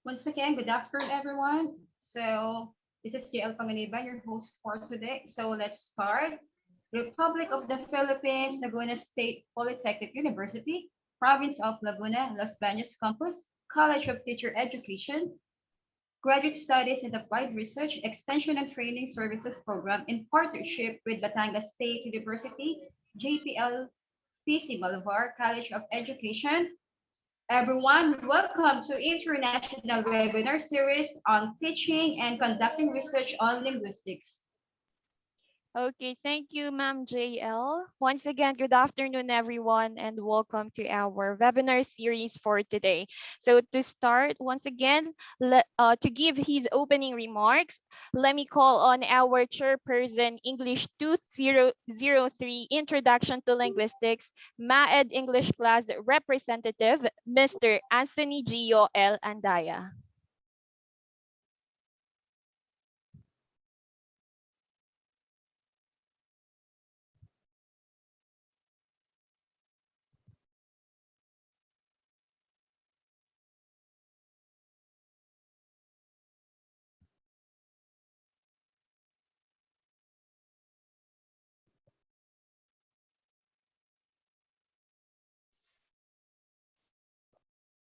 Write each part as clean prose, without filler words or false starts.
Once again, good afternoon, everyone. So this is JL Panganiban, your host for today. So let's start. Republic of the Philippines, Laguna State Polytechnic University, Province of Laguna, Los Baños Campus, College of Teacher Education, Graduate Studies and Applied Research, Extension and Training Services Program in partnership with Batangas State University, JPLPC-Malvar College of Education. Everyone, welcome to International Webinar Series on Teaching and Conducting Research on Linguistics. Okay, thank you, Ma'am JL. Once again, good afternoon, everyone, and welcome to our webinar series for today. So to start, once again, to give his opening remarks, let me call on our chairperson, English 2003, Introduction to Linguistics, MAED English Class Representative, Mr. Anthony Gio L. Andaya.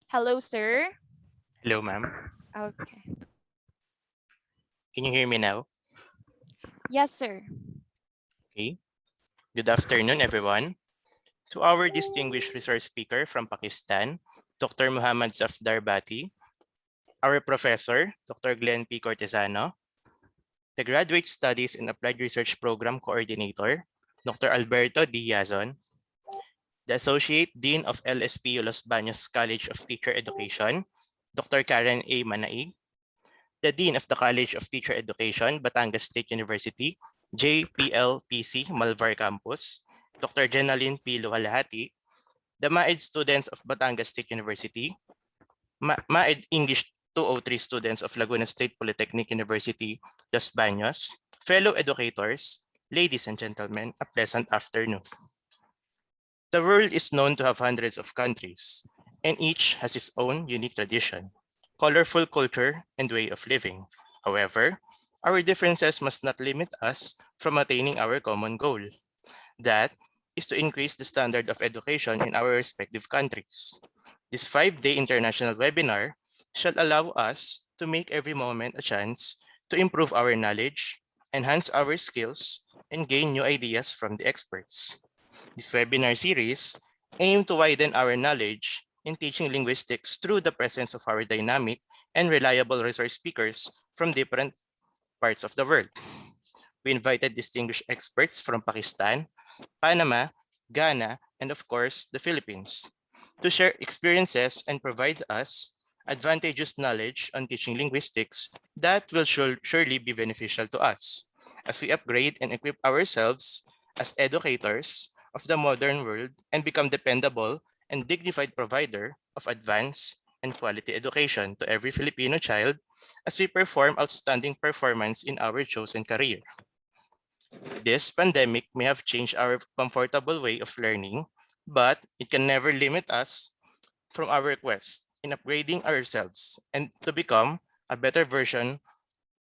Hello, sir. Hello, ma'am. Okay. Can you hear me now? Yes, sir. Okay. Good afternoon, everyone. To our distinguished resource speaker from Pakistan, Dr. Muhammad Safdar Bati, our professor, Dr. Glenn P. Cortesano, the Graduate Studies and Applied Research Program Coordinator, Dr. Alberto D. Yazon, the Associate Dean of LSPU Los Baños College of Teacher Education, Dr. Karen A. Manaig, the Dean of the College of Teacher Education, Batangas State University, JPLPC-Malvar Campus, Dr. Jenaline P. Luhalahati, the MAED students of Batangas State University, MAED English 203 students of Laguna State Polytechnic University, Los Baños, fellow educators, ladies and gentlemen, a pleasant afternoon. The world is known to have hundreds of countries, and each has its own unique tradition, colorful culture, and way of living. However, our differences must not limit us from attaining our common goal. That is to increase the standard of education in our respective countries. This 5-day international webinar shall allow us to make every moment a chance to improve our knowledge, enhance our skills, and gain new ideas from the experts. This webinar series aims to widen our knowledge in teaching linguistics through the presence of our dynamic and reliable resource speakers from different parts of the world. We invited distinguished experts from Pakistan, Panama, Ghana, and of course, the Philippines to share experiences and provide us advantageous knowledge on teaching linguistics that will surely be beneficial to us as we upgrade and equip ourselves as educators of the modern world and become dependable and dignified provider of advanced and quality education to every Filipino child as we perform outstanding performance in our chosen career. This pandemic may have changed our comfortable way of learning, but it can never limit us from our quest in upgrading ourselves and to become a better version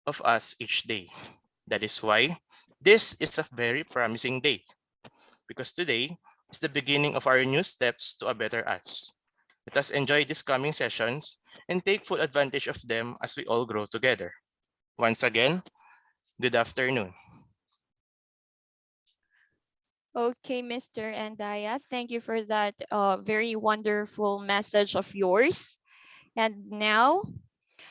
of us each day. That is why this is a very promising day, because today is the beginning of our new steps to a better us. Let us enjoy these coming sessions and take full advantage of them as we all grow together. Once again, good afternoon. Okay, Mr. Andaya, thank you for that very wonderful message of yours. And now,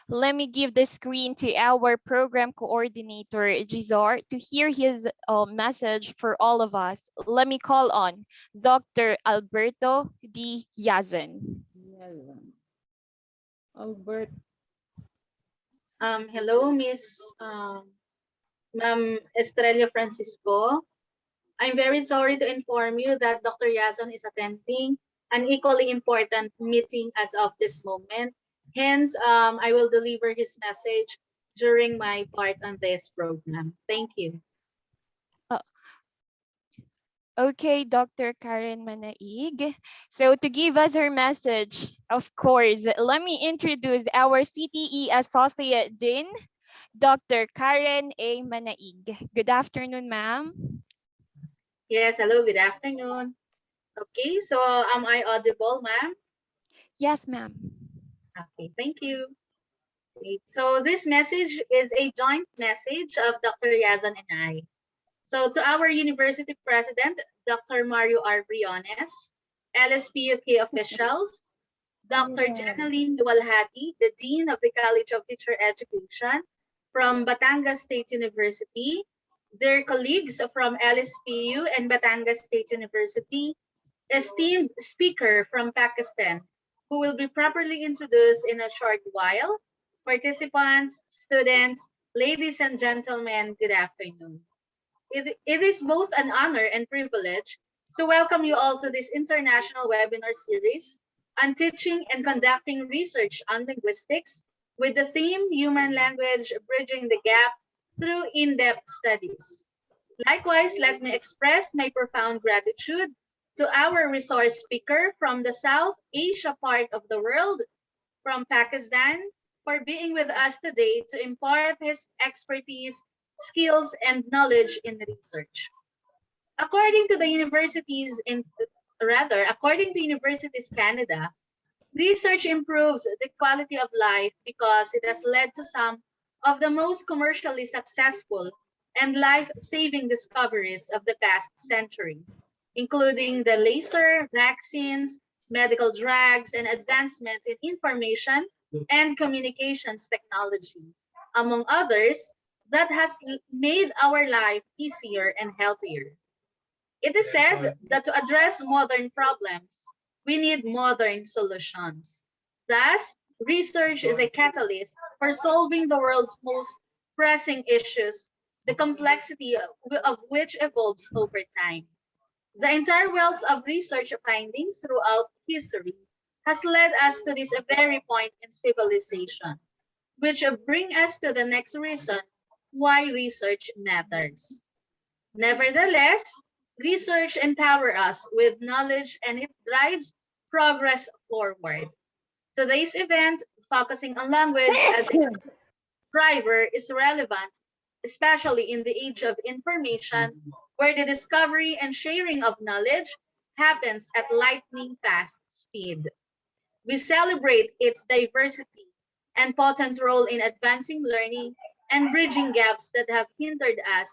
let me give the screen to our program coordinator, Gizar, to hear his message for all of us. Let me call on Dr. Alberto D. Yazan. Albert. Hello, Miss Ma'am Estrella Francisco. I'm very sorry to inform you that Dr. Yazon is attending an equally important meeting as of this moment. Hence, I will deliver his message during my part on this program. Thank you. Okay, Dr. Karen Manaig. So to give us her message, of course, let me introduce our CTE Associate Dean, Dr. Karen A. Manaig. Good afternoon, ma'am. Yes, hello, good afternoon. Okay, so am I audible, ma'am? Yes, ma'am. Okay, thank you. Okay, so this message is a joint message of Dr. Yazan and I. So to our university president, Dr. Mario R. Briones, LSPUK officials, Dr. Jenaline Dualhati, the Dean of the College of Teacher Education from Batangas State University, their colleagues from LSPU and Batangas State University, esteemed speaker from Pakistan, who will be properly introduced in a short while, participants, students, ladies and gentlemen, good afternoon. It is both an honor and privilege to welcome you all to this international webinar series on teaching and conducting research on linguistics with the theme Human Language Bridging the Gap through in-depth studies. Likewise, let me express my profound gratitude to our resource speaker from the South Asia part of the world, from Pakistan, for being with us today to impart his expertise, skills, and knowledge in research. According to the universities according to Universities Canada, research improves the quality of life because it has led to some of the most commercially successful and life-saving discoveries of the past century, including the laser, vaccines, medical drugs, and advancement in information and communications technology, among others, that has made our life easier and healthier. It is said that to address modern problems, we need modern solutions. Thus, research is a catalyst for solving the world's most pressing issues, the complexity of which evolves over time. The entire wealth of research findings throughout history has led us to this very point in civilization, which bring us to the next reason why research matters. Nevertheless, research empowers us with knowledge and it drives progress forward. Today's event, focusing on language as a driver, is relevant, especially in the age of information, where the discovery and sharing of knowledge happens at lightning fast speed. We celebrate its diversity and potent role in advancing learning and bridging gaps that have hindered us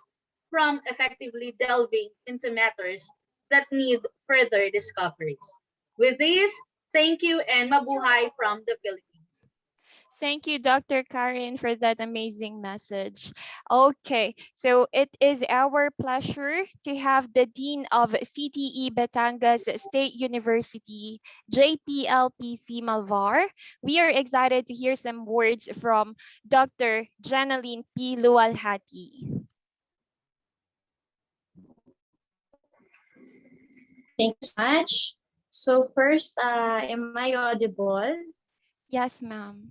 from effectively delving into matters that need further discoveries. With this, thank you and mabuhay from the Philippines. Thank you, Dr. Karen, for that amazing message. Okay, so it is our pleasure to have the Dean of CTE Batangas State University, JPLPC-Malvar. We are excited to hear some words from Dr. Jenaline P. Lualhati. Thanks much. So first, am I audible? Yes, ma'am.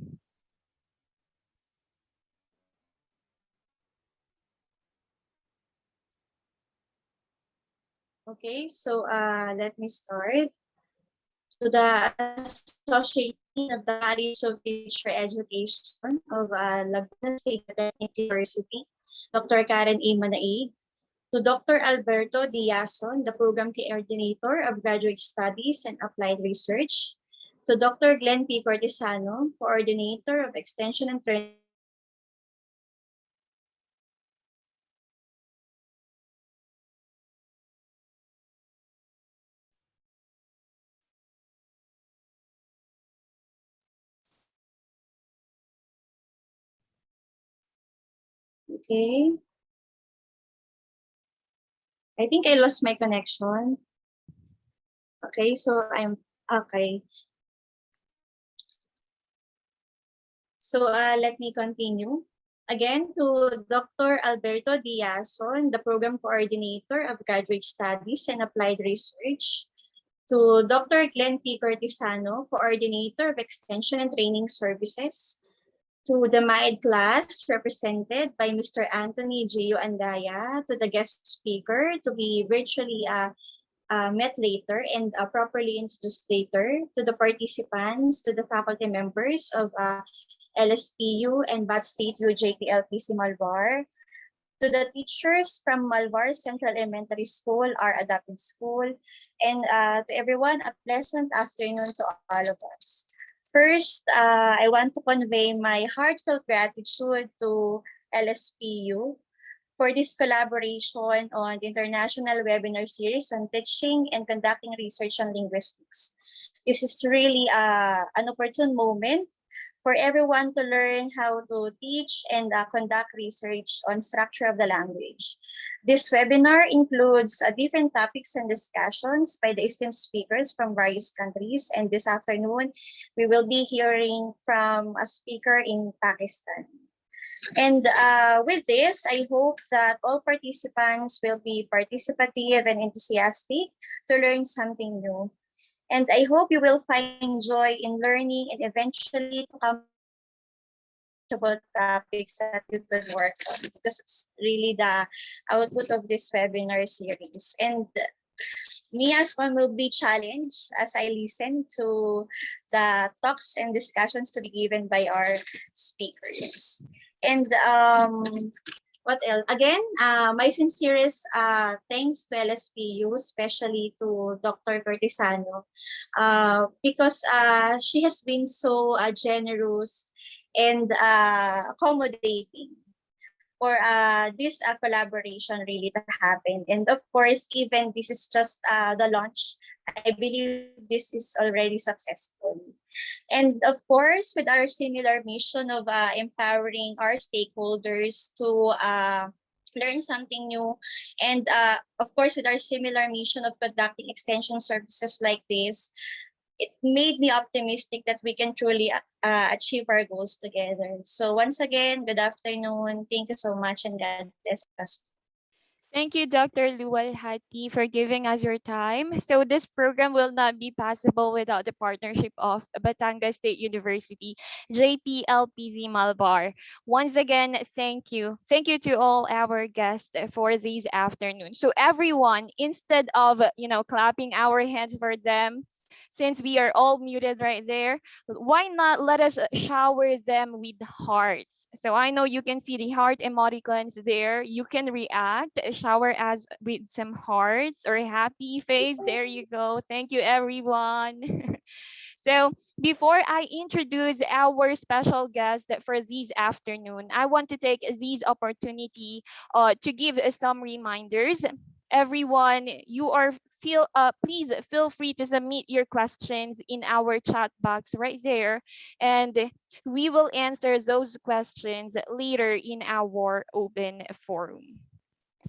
Okay, so let me start. So the Associate Dean of the College of Teacher Education of Laguna State Polytechnic University, Dr. Karen A. Manaig. To Dr. Alberto Diazon, the Program Coordinator of Graduate Studies and Applied Research. To Dr. Glenn P. Cortesano, Coordinator of Extension and Training. Okay. I think I lost my connection. Okay, so I'm okay. So let me continue. Again, to Dr. Alberto Diazon, the Program Coordinator of Graduate Studies and Applied Research. To Dr. Glenn P. Cortesano, Coordinator of Extension and Training Services. to the MAED class represented by Mr. Anthony Gio Andaya, to the guest speaker to be virtually met later and properly introduced later, to the participants, to the faculty members of LSPU and BAT State U JPLPC-Malvar, to the teachers from Malvar Central Elementary School, our adopted school, and to everyone, a pleasant afternoon to all of us. First, I want to convey my heartfelt gratitude to LSPU for this collaboration on the International Webinar Series on teaching and conducting research on linguistics. This is really an opportune moment for everyone to learn how to teach and conduct research on structure of the language. This webinar includes different topics and discussions by the esteemed speakers from various countries. And this afternoon, we will be hearing from a speaker in Pakistan. And with this, I hope that all participants will be participative and enthusiastic to learn something new. And I hope you will find joy in learning and eventually to come topics that you could work on, because it's really the output of this webinar series. And me as one will be challenged as I listen to the talks and discussions to be given by our speakers. And what else? Again, my sincerest thanks to LSPU, especially to Dr. Cortisano, because she has been so generous and accommodating for this collaboration really to happen. And of course, even this is just the launch, I believe this is already successful. And of course, with our similar mission of empowering our stakeholders to learn something new, and of course, with our similar mission of conducting extension services like this, it made me optimistic that we can truly achieve our goals together. So once again, good afternoon. Thank you so much, and God bless us. Thank you, Dr. Luwal Hati, for giving us your time. So this program will not be possible without the partnership of Batangas State University, JPLPC-Malvar. Once again, thank you. Thank you to all our guests for this afternoon. So everyone, instead of, clapping our hands for them, since we are all muted right there, why not let us shower them with hearts? So I know you can see the heart emoticons there. You can react, shower us with some hearts or happy face. There you go. Thank you, everyone. So before I introduce our special guest for this afternoon, I want to take this opportunity to give some reminders. Everyone, please feel free to submit your questions in our chat box right there, and we will answer those questions later in our open forum.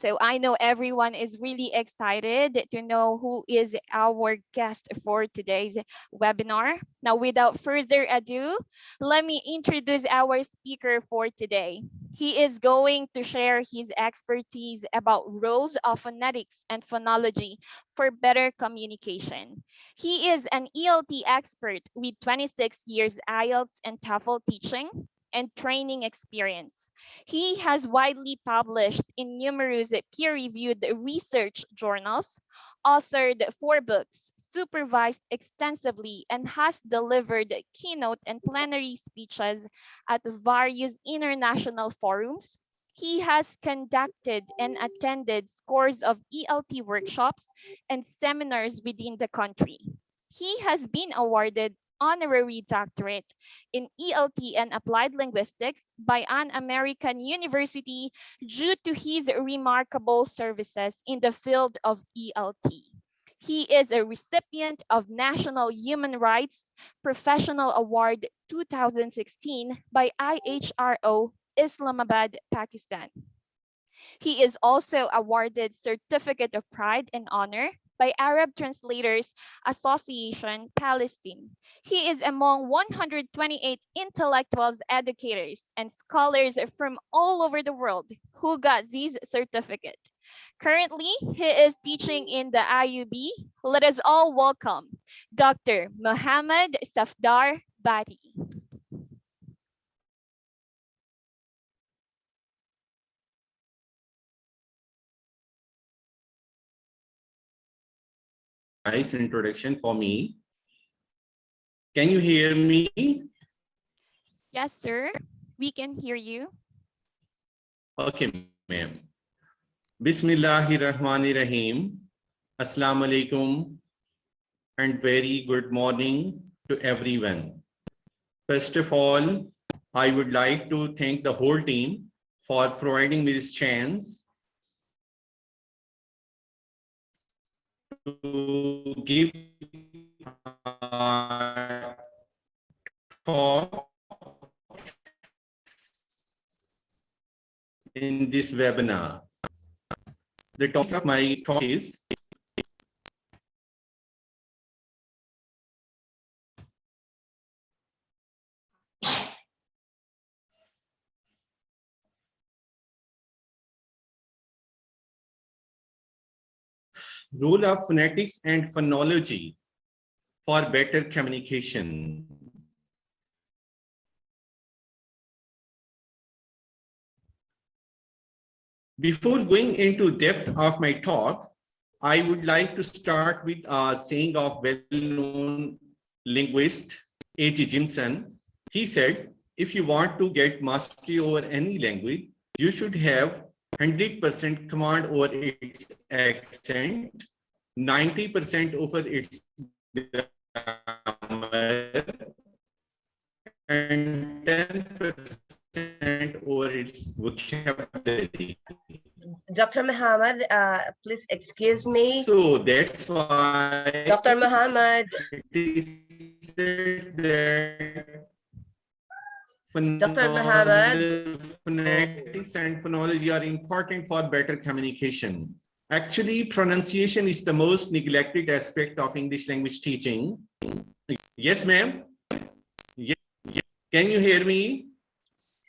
So I know everyone is really excited to know who is our guest for today's webinar. Now, without further ado, let me introduce our speaker for today. He is going to share his expertise about roles of phonetics and phonology for better communication. He is an ELT expert with 26 years IELTS and TOEFL teaching and training experience. He has widely published in numerous peer-reviewed research journals, authored 4 books, supervised extensively, and has delivered keynote and plenary speeches at various international forums. He has conducted and attended scores of ELT workshops and seminars within the country. He has been awarded honorary doctorate in ELT and applied linguistics by an American university due to his remarkable services in the field of ELT. He is a recipient of National Human Rights Professional Award 2016 by IHRO, Islamabad, Pakistan. He is also awarded Certificate of Pride and Honor by Arab Translators Association, Palestine. He is among 128 intellectuals, educators, and scholars from all over the world who got this certificate. Currently, he is teaching in the IUB. Let us all welcome Dr. Mohammed Safdar Bati. nice introduction for me. Can you hear me? Yes, sir. We can hear you. Okay, ma'am. Bismillahirrahmanirrahim. Assalamu alaikum and very good morning to everyone. First of all, I would like to thank the whole team for providing me this chance to give a talk in this webinar. The topic of my talk is role of phonetics and phonology for better communication. Before going into depth of my talk, I would like to start with a saying of well-known linguist A.G. Jimson. He said, if you want to get mastery over any language, you should have 100% command over its accent, 90% over its grammar, and 10% over its vocabulary. Dr. Muhammad, please excuse me. So that's why Dr. Muhammad. it is said that Dr. Muhammad. phonetics and phonology are important for better communication. Actually, pronunciation is the most neglected aspect of English language teaching. Yes, ma'am. Yes. Can you hear me?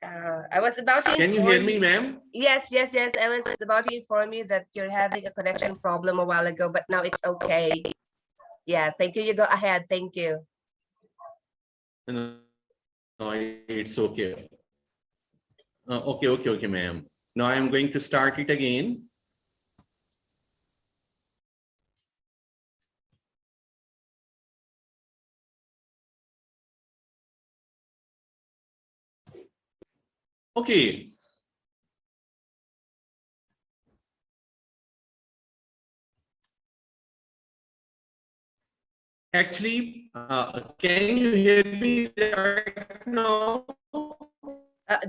I was about to Can you hear me, ma'am? Yes. I was about to inform you that you're having a connection problem a while ago, but now it's okay. Yeah, thank you. You go ahead. Thank you. No, it's okay. Okay, ma'am. Now I'm going to start it again. Okay. Actually, can you hear me right now?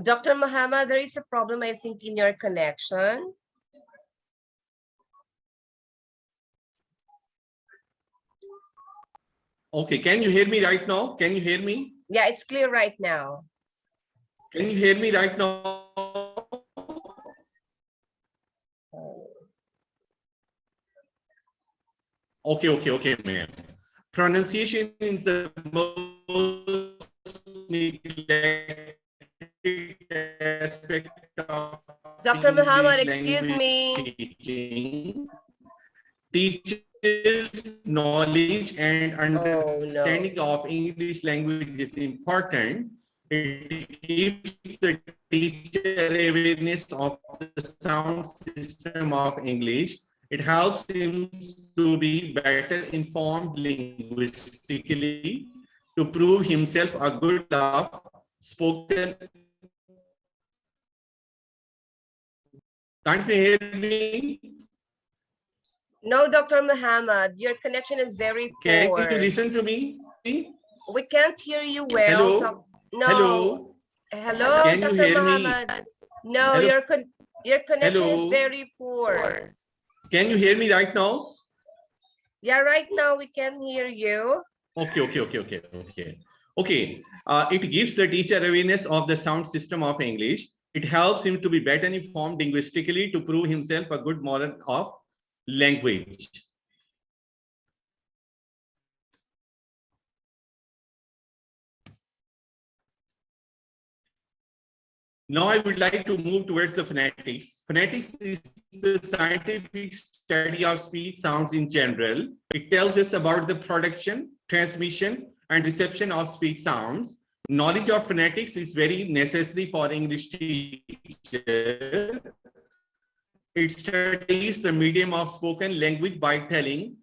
Dr. Muhammad, there is a problem, I think, in your connection. Okay, can you hear me right now? Can you hear me? Yeah, it's clear right now. Can you hear me right now? Okay, ma'am. Pronunciation is the most neglected aspect of Dr. Muhammad, English excuse me. teaching. Teachers' knowledge and understanding of English language is important. It gives the teacher awareness of the sound system of English. It helps him to be better informed linguistically, to prove himself a good spoken. Can't you hear me? No, Dr. Muhammad, your connection is very poor. Can you listen to me? We can't hear you well. Hello? No. Hello, Can you Dr. hear Muhammad. me? No, Hello? your connection is Hello? very poor. Can you hear me right now? Yeah, right now we can hear you. Okay. It gives the teacher awareness of the sound system of English. It helps him to be better informed linguistically, to prove himself a good model of language. Now I would like to move towards the phonetics. Phonetics is the scientific study of speech sounds in general. It tells us about the production, transmission, and reception of speech sounds. Knowledge of phonetics is very necessary for English teacher. It studies the medium of spoken language by telling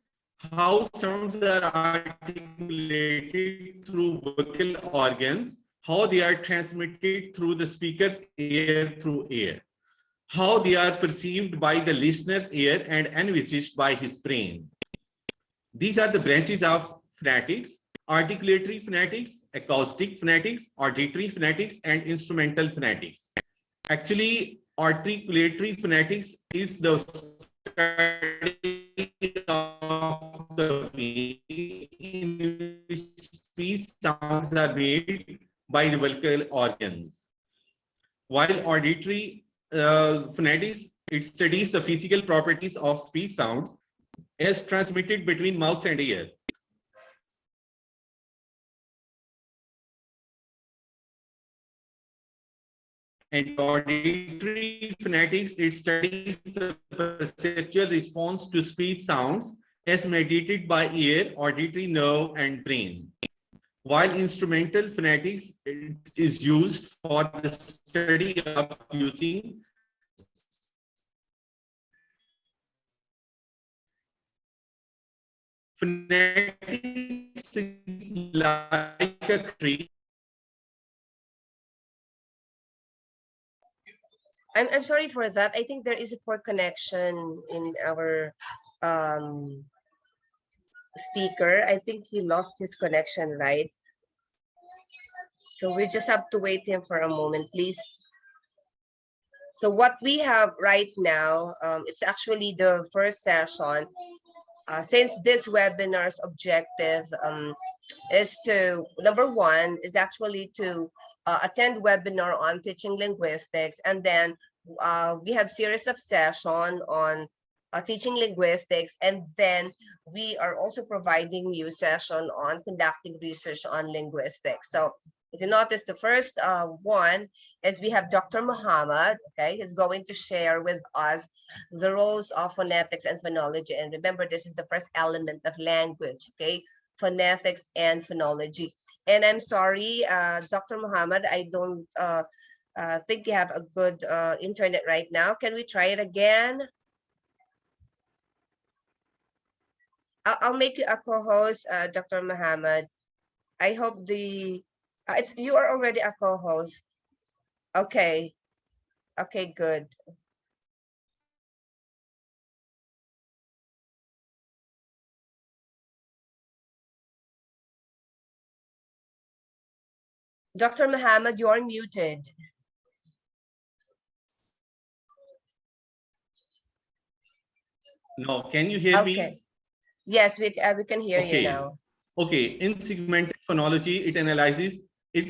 how sounds are articulated through vocal organs, how they are transmitted through the speaker's ear through air, how they are perceived by the listener's ear and envisaged by his brain. These are the branches of phonetics: articulatory phonetics, acoustic phonetics, auditory phonetics, and instrumental phonetics. Actually, articulatory phonetics is the study of the way in which speech sounds are made by the vocal organs. While auditory phonetics, it studies the physical properties of speech sounds as transmitted between mouth and ear. And auditory phonetics, it studies the perceptual response to speech sounds as mediated by ear, auditory nerve, and brain. While instrumental phonetics is used for the study of using phonetics is like a tree. I'm sorry for that. I think there is a poor connection in our speaker. I think he lost his connection, right? So we just have to wait him for a moment, please. So what we have right now, it's actually the first session. Since this webinar's objective is to, number one, is actually to attend webinar on teaching linguistics, and then we have series of session on teaching linguistics, and then we are also providing new session on conducting research on linguistics. So if you notice, the first one is we have Dr. Muhammad. Okay, he's going to share with us the roles of phonetics and phonology. And remember, this is the first element of language, okay? Phonetics and phonology. And I'm sorry, Dr. Muhammad, I don't think you have a good internet right now. Can we try it again? I'll make you a co-host, Dr. Muhammad. I hope you are already a co-host. Okay. Okay, good. Dr. Muhammad, you are muted. No, can you hear me? Yes, we can hear you now. Okay, in segmental phonology, it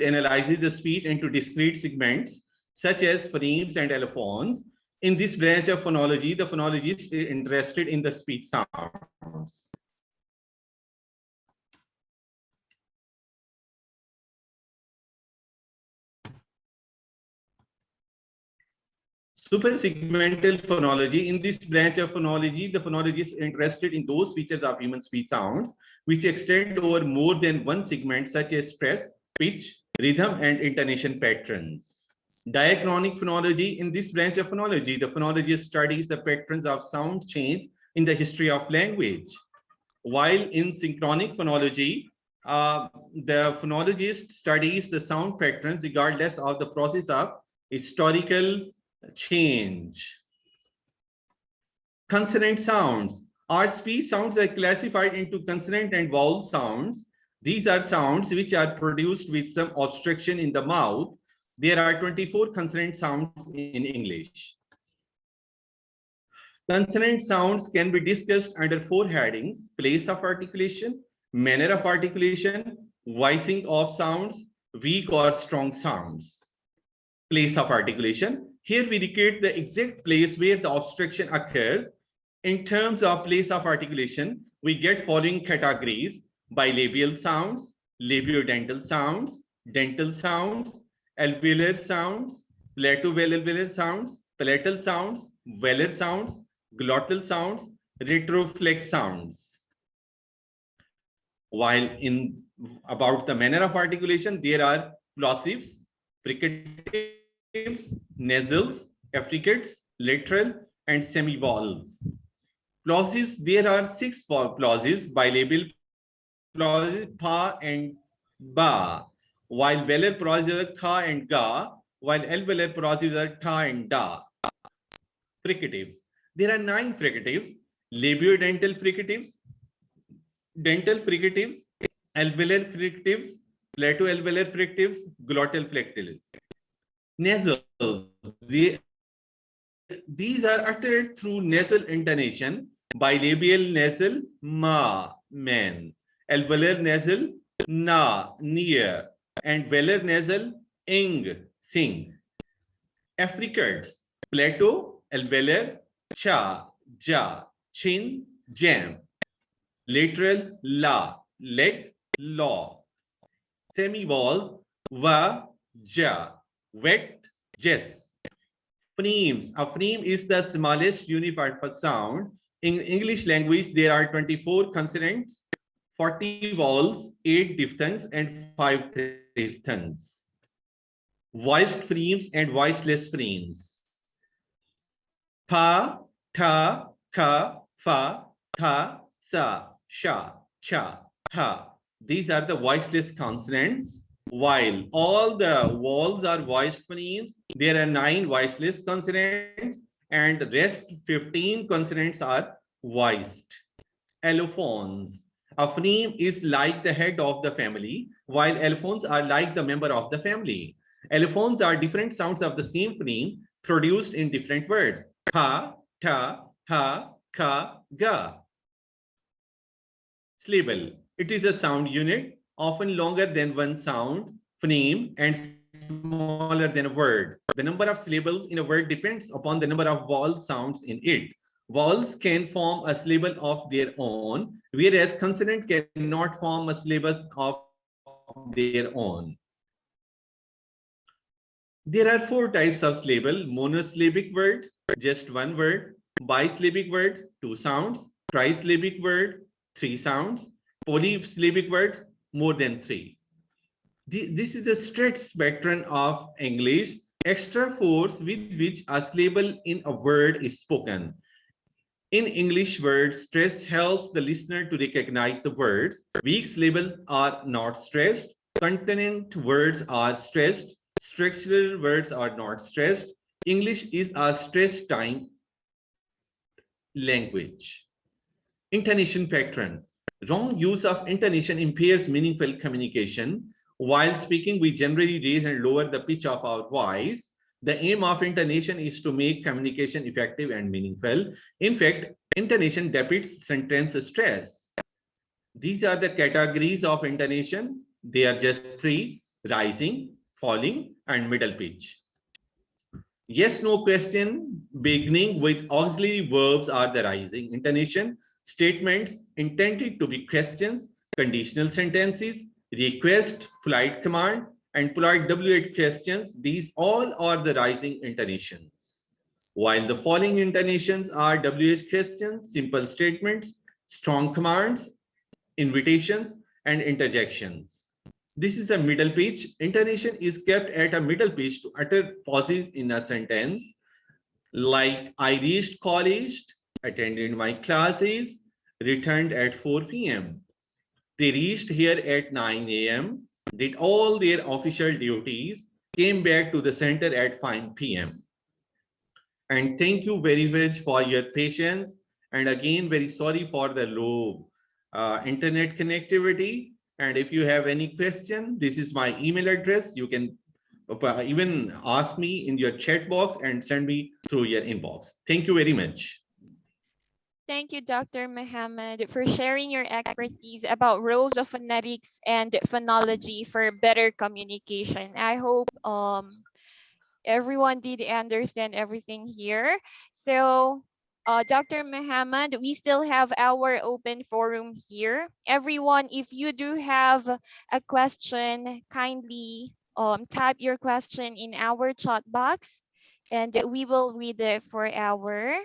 analyzes the speech into discrete segments such as phonemes and allophones. In this branch of phonology, the phonologist is interested in the speech sounds. Supersegmental phonology. In this branch of phonology, the phonologist is interested in those features of human speech sounds which extend over more than one segment, such as stress, pitch, rhythm, and intonation patterns. Diachronic phonology. In this branch of phonology, the phonologist studies the patterns of sound change in the history of language. While in synchronic phonology, the phonologist studies the sound patterns regardless of the process of historical change. Consonant sounds. Our speech sounds are classified into consonant and vowel sounds. These are sounds which are produced with some obstruction in the mouth. There are 24 consonant sounds in English. Consonant sounds can be discussed under 4 headings: place of articulation, manner of articulation, voicing of sounds, weak or strong sounds. Place of articulation. Here we recreate the exact place where the obstruction occurs. In terms of place of articulation, we get following categories: bilabial sounds, labiodental sounds, dental sounds, alveolar sounds, palatoalveolar sounds, palatal sounds, velar sounds, glottal sounds, retroflex sounds. While in about the manner of articulation, there are plosives, fricatives, nasals, affricates, lateral, and semivowels. Plosives, there are 6 plosives: bilabial plosives, pa and ba, while velar plosives are ka and ga, while alveolar plosives are ta and da. Fricatives. There are 9 fricatives: labiodental fricatives, dental fricatives, alveolar fricatives, plato-alveolar fricatives, glottal fricatives. Nasals, these are uttered through nasal intonation: bilabial nasal ma, man; alveolar nasal na, near; and velar nasal ing, sing. Affricates: plato, alveolar cha, ja; chin, jam; lateral la, leg, law; semi-vowels va, ja; wet, jess. Phonemes. A phoneme is the smallest unified sound. In English language, there are 24 consonants, 40 vowels, 8 diphthongs, and 5 triphthongs. Voiced phonemes and voiceless phonemes. Pa, ta, ka, fa, tha, sa, sha, cha, ha. These are the voiceless consonants. While all the vowels are voiced phonemes, there are 9 voiceless consonants, and the rest 15 consonants are voiced. Allophones. A phoneme is like the head of the family, while allophones are like the member of the family. Allophones are different sounds of the same phoneme produced in different words: ha, ta, ha, ka, ga. Syllable. It is a sound unit, often longer than one sound, phoneme, and smaller than a word. The number of syllables in a word depends upon the number of vowel sounds in it. Vowels can form a syllable of their own, whereas consonant cannot form a syllable of their own. There are 4 types of syllable: monosyllabic word, just one word; bisyllabic word, 2 sounds; trisyllabic word, 3 sounds; polysyllabic words, more than 3. This is the strict spectrum of English, extra force with which a syllable in a word is spoken. In English words, stress helps the listener to recognize the words. Weak syllables are not stressed. Consonant words are stressed. Structural words are not stressed. English is a stress time language. Intonation pattern. Wrong use of intonation impairs meaningful communication. While speaking, we generally raise and lower the pitch of our voice. The aim of intonation is to make communication effective and meaningful. In fact, intonation depicts sentence stress. These are the categories of intonation. They are just 3: rising, falling, and middle pitch. Yes, no question beginning with auxiliary verbs are the rising intonation. Statements intended to be questions, conditional sentences, request, polite command, and polite WH questions, these all are the rising intonations. While the following intonations are WH questions, simple statements, strong commands, invitations, and interjections. This is the middle pitch. Intonation is kept at a middle pitch to utter pauses in a sentence, like I reached college, attended my classes, returned at 4 p.m. They reached here at 9 a.m., did all their official duties, came back to the center at 5 p.m. And thank you very much for your patience. And again, very sorry for the low internet connectivity. And if you have any question, this is my email address. You can even ask me in your chat box and send me through your inbox. Thank you very much. Thank you, Dr. Mohammed, for sharing your expertise about roles of phonetics and phonology for better communication. I hope everyone did understand everything here. So, Dr. Mohammed, we still have our open forum here. Everyone, if you do have a question, kindly type your question in our chat box, and we will read it for our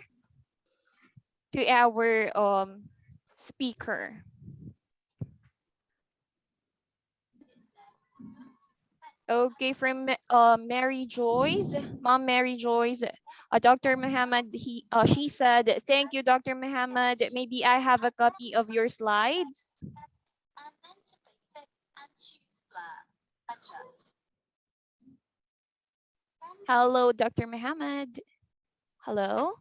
speaker. Okay, from Mary Joyce, Mom Mary Joyce, Dr. Muhammad, she said, thank you, Dr. Muhammad. Maybe I have a copy of your slides. Hello, Dr. Muhammad. Hello?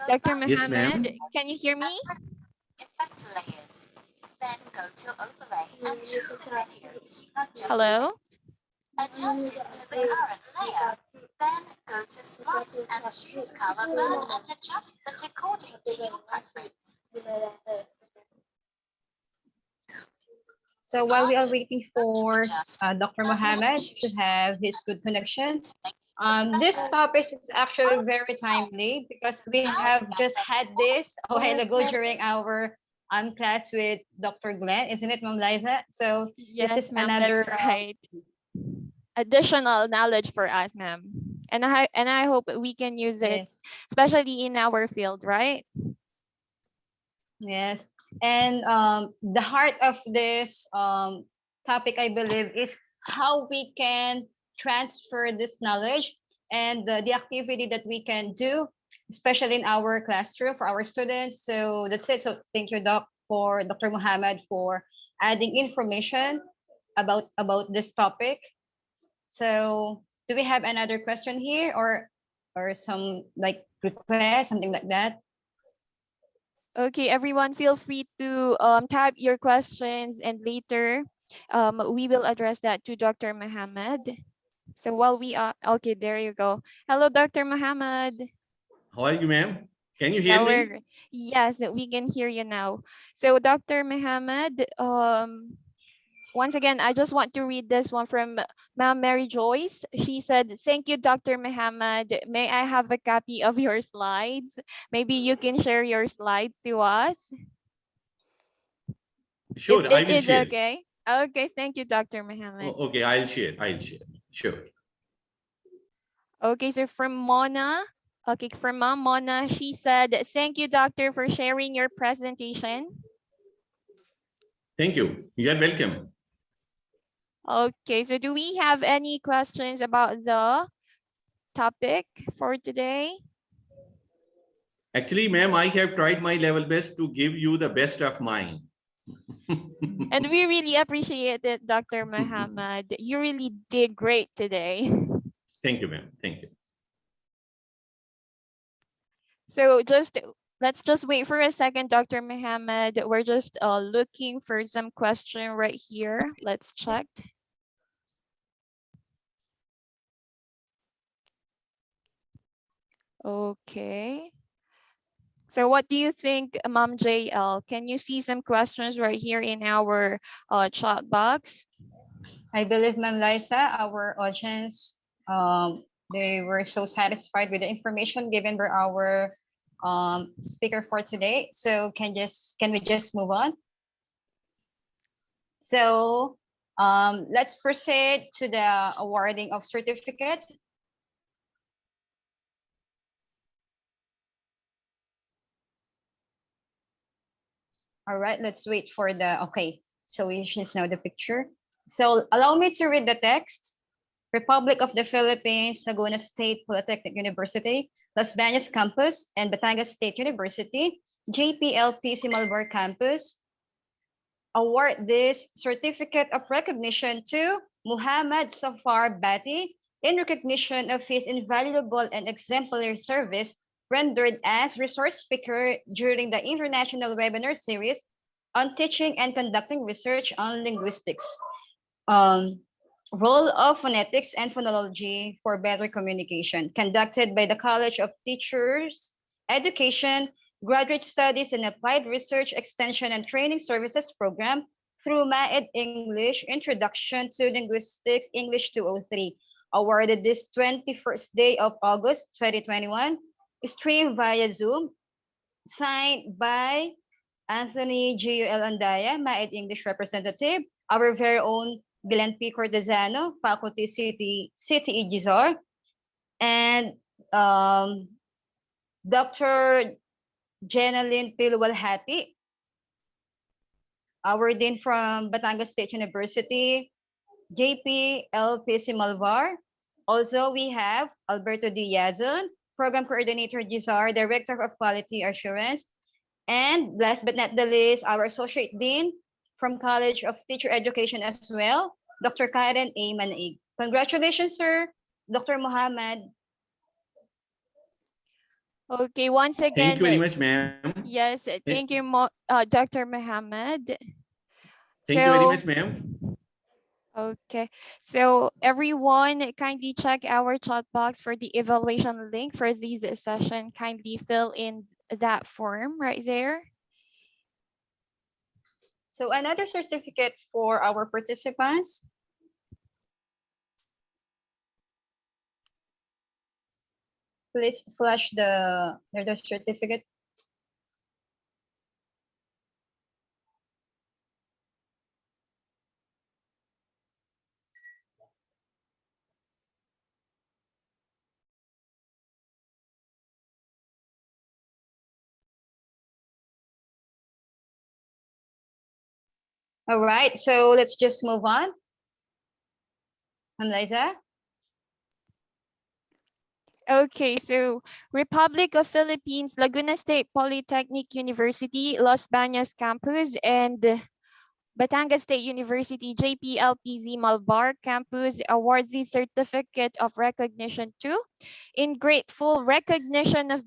Dr. Yes, ma'am. Muhammad, can you hear me? Hello? Adjust it to the current layer. Then go to slides and choose color burn and adjust it according to your preference. So while we are waiting for Dr. Mohammed to have his good connection, this topic is actually very timely because we have just had this a while ago during our class with Dr. Glenn, isn't it, Ma'am Liza? So Yes, this is ma'am, another that's right. Additional knowledge for us, ma'am. And I hope we can use it, yes, especially in our field, right? yes. And the heart of this topic, I believe, is how we can transfer this knowledge and the activity that we can do, especially in our classroom for our students. So that's it. So thank you, Dr. Muhammad, for adding information about this topic. So do we have another question here or some like request, something like that? Okay, everyone, feel free to type your questions, and later we will address that to Dr. Muhammad. So while we are, okay, there you go. Hello, Dr. Muhammad. How are you, ma'am? Can you hear Yeah, me? yes, we can hear you now. So Dr. Muhammad, once again, I just want to read this one from Ma'am Mary Joyce. She said, thank you, Dr. Muhammad. May I have a copy of your slides? Maybe you can share your slides to us. Sure, I It will is share. okay. Okay, thank you, Dr. Muhammad. Okay, I'll share. I'll share. Sure. Okay, so from Mona, okay, from Mom Mona, she said, thank you, doctor, for sharing your presentation. Thank you. You are welcome. Okay, so do we have any questions about the topic for today? Actually, ma'am, I have tried my level best to give you the best of mine. And we really appreciate it, Dr. Muhammad. You really did great today. Thank you, ma'am. Thank you. So let's just wait for a second, Dr. Muhammad. We're just looking for some question right here. Let's check. Okay. So what do you think, Ma'am JL? Can you see some questions right here in our chat box? I believe, Ma'am Liza, our audience, they were so satisfied with the information given by our speaker for today. So can we just move on? So let's proceed to the awarding of certificate. All right, let's wait for the, okay. So we should know the picture. So allow me to read the text. Republic of the Philippines, Laguna State Polytechnic University, Los Baños Campus, and Batangas State University, JPLPC-Malvar Campus, award this certificate of recognition to Muhammad Safar Bati in recognition of his invaluable and exemplary service rendered as resource speaker during the international webinar series on teaching and conducting research on linguistics. Role of phonetics and phonology for better communication, conducted by the College of Teachers Education, Graduate Studies and Applied Research Extension and Training Services Program through MAED English Introduction to Linguistics English 203, awarded this 21st day of August 2021, streamed via Zoom, signed by Anthony G.U.L. Andaya, MAED English representative, our very own Glenn P. Cortesano, Faculty City Gizor, and Dr. Jenaline Piluwalhati, our Dean from Batangas State University, JPLPC-Malvar, Also, we have Alberto Diazon, Program Coordinator GISAR, Director of Quality Assurance. And last but not the least, our Associate Dean from College of Teacher Education as well, Dr. Karen A. Manaig. Congratulations, sir, Dr. Muhammad. Okay, once Thank you again, very much, ma'am. yes, thank you, Dr. Muhammad. Thank you very So, much, ma'am. okay, so everyone kindly check our chat box for the evaluation link for this session. Kindly fill in that form right there. So another certificate for our participants. Please flash the certificate. All right, so let's just move on. Liza? Okay, so Republic of Philippines, Laguna State Polytechnic University, Los Baños campus, and Batangas State University JPLPC-Malvar campus awards the Certificate of Recognition to, in grateful recognition of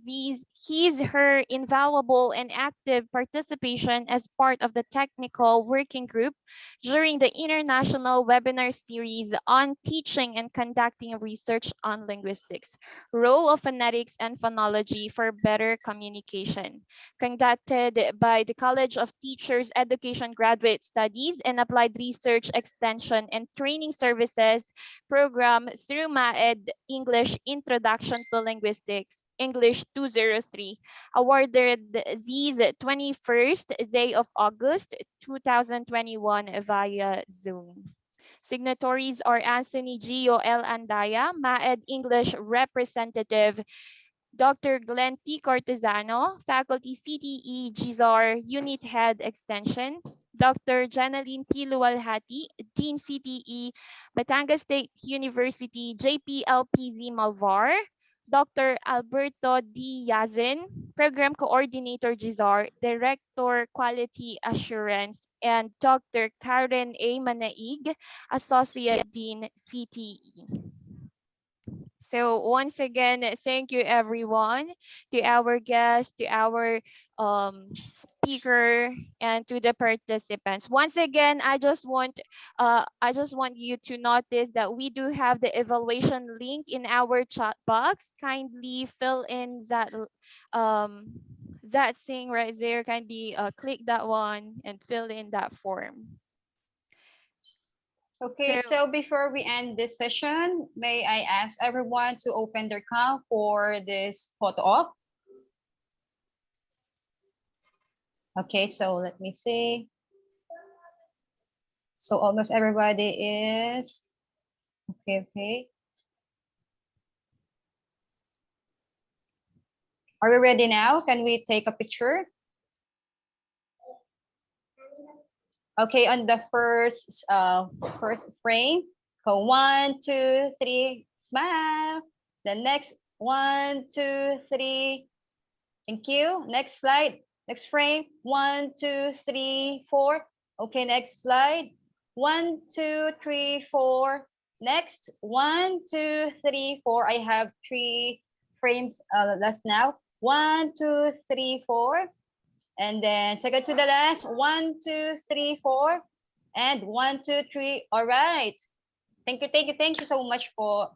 her invaluable and active participation as part of the technical working group during the international webinar series on teaching and conducting research on linguistics, role of phonetics and phonology for better communication, conducted by the College of Teachers Education Graduate Studies and Applied Research Extension and Training Services program through MAED English Introduction to Linguistics, English 203, awarded these 21st day of August 2021 via Zoom. Signatories are Anthony Gio L. Andaya, MAED English representative, Dr. Glenn P. Cortesano, Faculty CTE GIZAR Unit Head Extension, Dr. Janaline P. Lualhati, Dean CTE, Batangas State University JPLPC-Malvar, Dr. Alberto D. Yazin, Program Coordinator GIZAR, Director Quality Assurance, and Dr. Karen A. Manaig, Associate Dean CTE. So once again, thank you everyone, to our guests, to our speaker, and to the participants. Once again, I just want you to notice that we do have the evaluation link in our chat box. Kindly fill in that thing right there. Kindly click that one and fill in that form. Okay, so before we end this session, may I ask everyone to open their cam for this photo op? Okay, so let me see. So almost everybody is, okay. Are we ready now? Can we take a picture? Okay, on the first frame, go 1, 2, 3, smile. The next 1, 2, 3. Thank you. Next slide. Next frame. 1, 2, 3, 4. Okay, next slide. 1, 2, 3, 4. Next 1, 2, 3, 4. I have 3 frames left now. 1, 2, 3, 4. And then second to the last, 1, 2, 3, 4, and 1, 2, 3. All right. Thank you so much for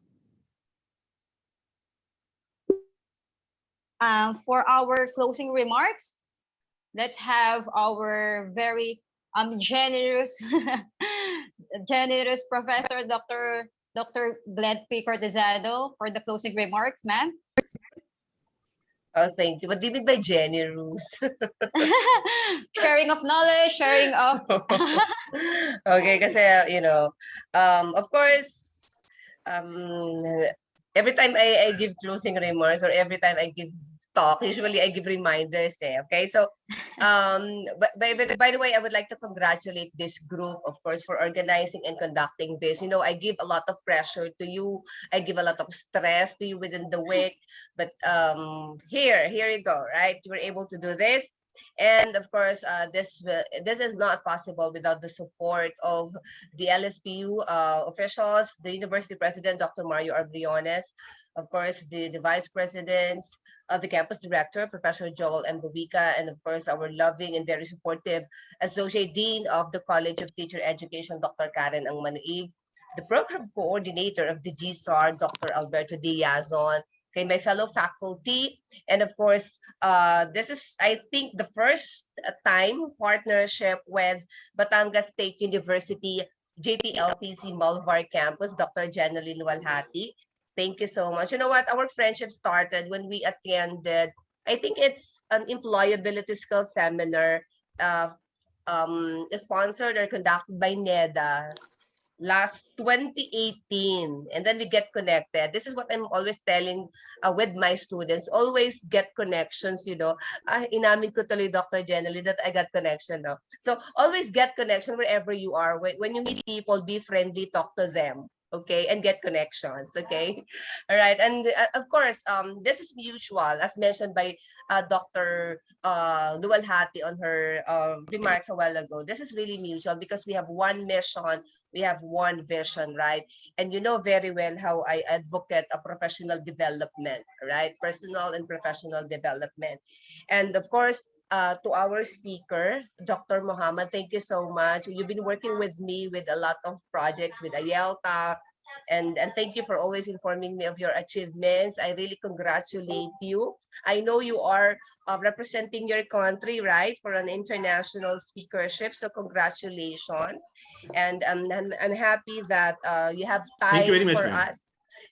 our closing remarks. Let's have our very generous generous professor, Dr. Glenn P. Cortesano, for the closing remarks, ma'am. Oh, thank you. What do you mean by generous? Sharing of knowledge, sharing of... Okay, kasi, of course, every time I give closing remarks or every time I give talk. Usually I give reminders. Okay, so by the way, I would like to congratulate this group, of course, for organizing and conducting this. I give a lot of pressure to you. I give a lot of stress to you within the week. But here you go, right? You were able to do this. And of course, this is not possible without the support of the LSPU officials, the university president, Dr. Mario Arbriones, of course, the vice presidents, the campus director, Professor Joel M. Bubica, and of course, our loving and very supportive Associate Dean of the College of Teacher Education, Dr. Karen Angmanaig, the program coordinator of the GSAR, Dr. Alberto Diazon, okay, my fellow faculty, and of course, this is, I think, the first time partnership with Batangas State University JPLPC-Malvar campus, Dr. Jenaline Walhati. Thank you so much. You know what? Our friendship started when we attended, I think it's an employability skills seminar sponsored or conducted by NEDA last 2018, and then we get connected. This is what I'm always telling with my students, always get connections. Inamin ko tuloy, Dr. Jenny, that I got connection now. So always get connection wherever you are. When you meet people, be friendly, talk to them, okay, and get connections, okay. All right, and of course, this is mutual, as mentioned by Dr. Luwalhati on her remarks a while ago. This is really mutual because we have one mission, we have one vision, right? And you know very well how I advocate a professional development, right? Personal and professional development. And of course, to our speaker, Dr. Muhammad, thank you so much. You've been working with me with a lot of projects with IELTA, and thank you for always informing me of your achievements. I really congratulate you. I know you are representing your country, right, for an international speakership, so congratulations. And I'm happy that you have Thank you very time much, for ma'am. us.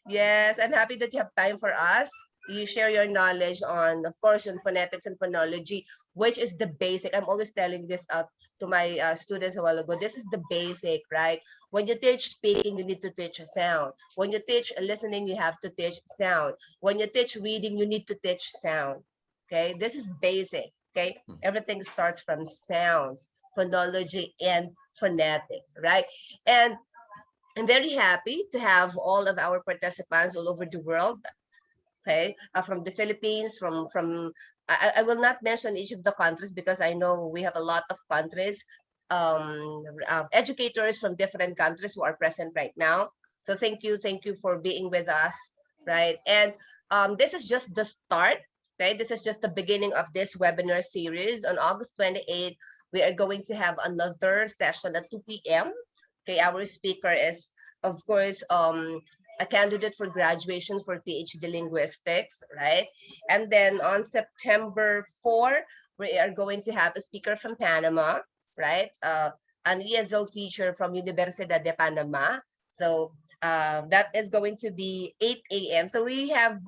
Yes, I'm happy that you have time for us. You share your knowledge on, of course, on phonetics and phonology, which is the basic. I'm always telling this out to my students a while ago. This is the basic, right? When you teach speaking, you need to teach sound. When you teach listening, you have to teach sound. When you teach reading, you need to teach sound. Okay, this is basic. Okay, everything starts from sounds, phonology, and phonetics, right? And I'm very happy to have all of our participants all over the world. Okay, from the Philippines, from I will not mention each of the countries because I know we have a lot of countries, educators from different countries who are present right now. So thank you for being with us, right? And this is just the start, right? This is just the beginning of this webinar series. On August 28th, we are going to have another session at 2 p.m. Okay, our speaker is, of course, a candidate for graduation for PhD Linguistics, right? And then on September 4, we are going to have a speaker from Panama, right? An ESL teacher from Universidad de Panama. So that is going to be 8 a.m. So we have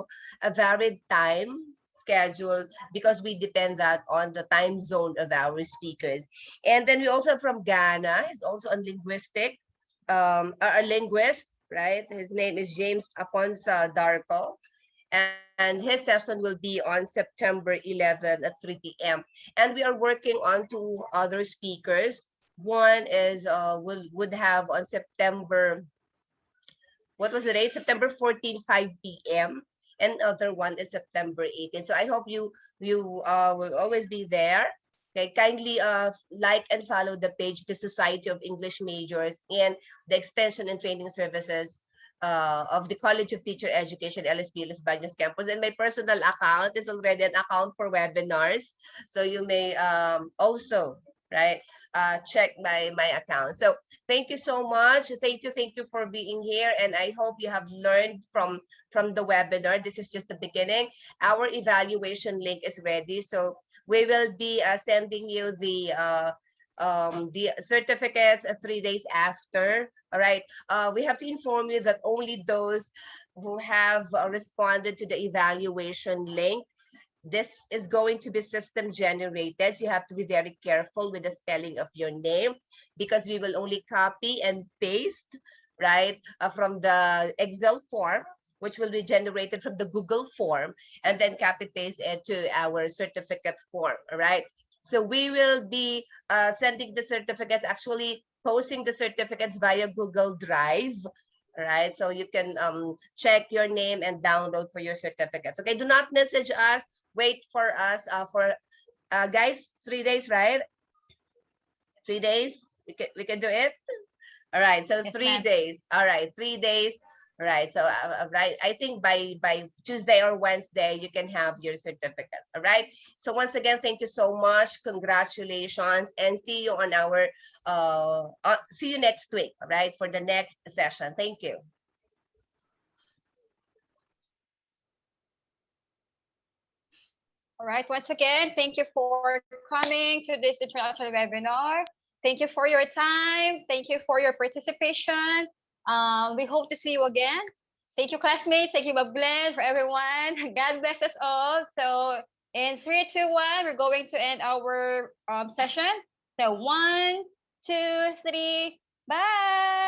a varied time schedule because we depend that on the time zone of our speakers. And then we also have from Ghana, is also a linguistic, a linguist, right? His name is James Aponsa Darko. And his session will be on September 11 at 3 p.m. And we are working on two other speakers. One is would have on September, what was the date? September 14, 5 p.m. And other one is September 18. So I hope you will always be there. Okay, kindly like and follow the page, the Society of English Majors and the Extension and Training Services of the College of Teacher Education, LSP Las Bañas campus. And my personal account is already an account for webinars. So you may also, right, check my account. So thank you so much. Thank you for being here. And I hope you have learned from the webinar. This is just the beginning. Our evaluation link is ready. So we will be sending you the certificates 3 days after. All right. We have to inform you that only those who have responded to the evaluation link, this is going to be system generated. So you have to be very careful with the spelling of your name because we will only copy and paste, right, from the Excel form. which will be generated from the Google form, and then copy paste it to our certificate form. All right. So we will be sending the certificates, actually posting the certificates via Google Drive. All right. So you can check your name and download for your certificates. Okay. Do not message us. Wait for us for guys, 3 days, right? 3 days. We can do it. All right. So Yes, 3 ma'am. days. All right. 3 days. Right. So right, I think by Tuesday or Wednesday you can have your certificates. All right. So once again, thank you so much. Congratulations, and see you on our see you next week. All right, for the next session. Thank you. All right, once again, thank you for coming to this introductory webinar. Thank you for your time. Thank you for your participation. We hope to see you again. Thank you, classmates. Thank you, Glenn, for everyone. God bless us all. So in 3, 2, 1, we're going to end our session. So 1, 2, 3, bye.